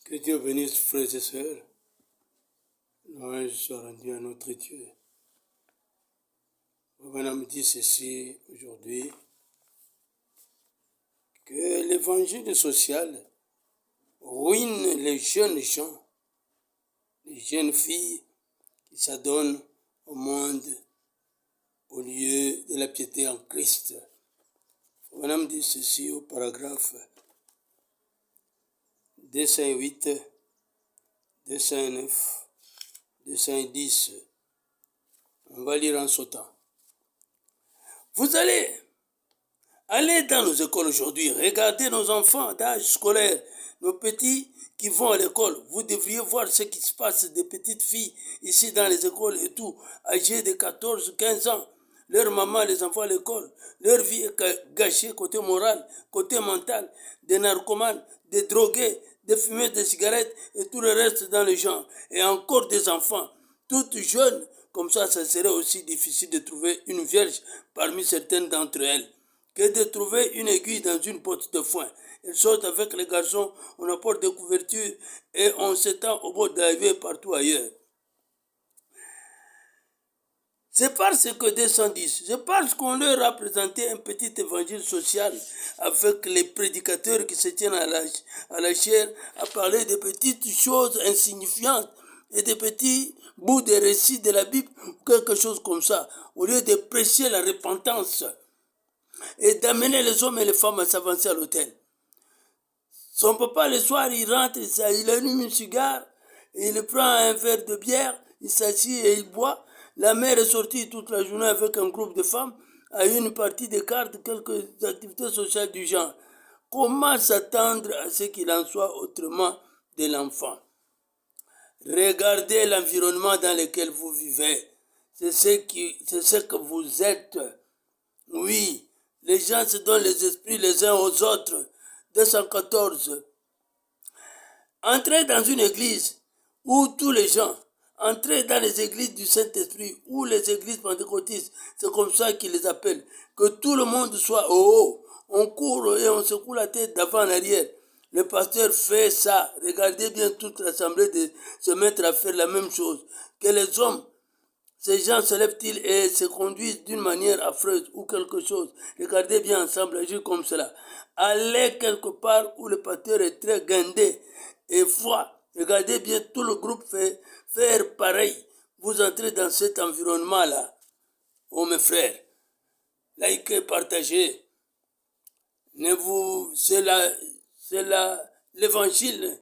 Que Dieu bénisse, frères et sœurs. Louange soit rendu à notre Dieu. Maintenant me dit ceci aujourd'hui, que l'évangile social ruine les jeunes gens, les jeunes filles qui s'adonnent au monde au lieu de la piété en Christ. Maintenant me dit ceci au paragraphe 208, 209, 210. On va lire en sautant. Vous allez dans nos écoles aujourd'hui, regardez nos enfants d'âge scolaire, nos petits qui vont à l'école. Vous devriez voir ce qui se passe des petites filles ici dans les écoles et tout, âgées de 14, 15 ans. Leur maman les envoie à l'école. Leur vie est gâchée côté moral, côté mental, des narcomanes, des drogués, des fumeurs de cigarettes et tout le reste dans le genre. Et encore des enfants, toutes jeunes. Comme ça serait aussi difficile de trouver une vierge parmi certaines d'entre elles que de trouver une aiguille dans une botte de foin. Elles sortent avec les garçons, on apporte des couvertures et on s'étend au bord de la vie partout ailleurs. C'est parce que 210, c'est parce qu'on leur a présenté un petit évangile social avec les prédicateurs qui se tiennent à la chair à parler de petites choses insignifiantes et de petits bouts de récits de la Bible ou quelque chose comme ça, au lieu de prêcher la repentance et d'amener les hommes et les femmes à s'avancer à l'autel. Son papa, le soir, il rentre, il allume une cigare, il prend un verre de bière, il s'assied et il boit. La mère est sortie toute la journée avec un groupe de femmes, à une partie des cartes, quelques activités sociales du genre. Comment s'attendre à ce qu'il en soit autrement de l'enfant? Regardez l'environnement dans lequel vous vivez. C'est ce que vous êtes. Oui, les gens se donnent les esprits les uns aux autres. 214. Entrez dans une église où tous les gens, entrez dans les églises du Saint-Esprit ou les églises pentecôtistes, c'est comme ça qu'ils les appellent, que tout le monde soit au haut. On court et on secoue la tête d'avant en arrière. Le pasteur fait ça. Regardez bien toute l'assemblée de se mettre à faire la même chose. Que les hommes, ces gens se lèvent-ils et se conduisent d'une manière affreuse ou quelque chose. Regardez bien ensemble, agir comme cela. Allez quelque part où le pasteur est très guindé et froid. Regardez bien tout le groupe faire pareil. Vous entrez dans cet environnement-là. Oh mes frères, likez, partagez. C'est l'évangile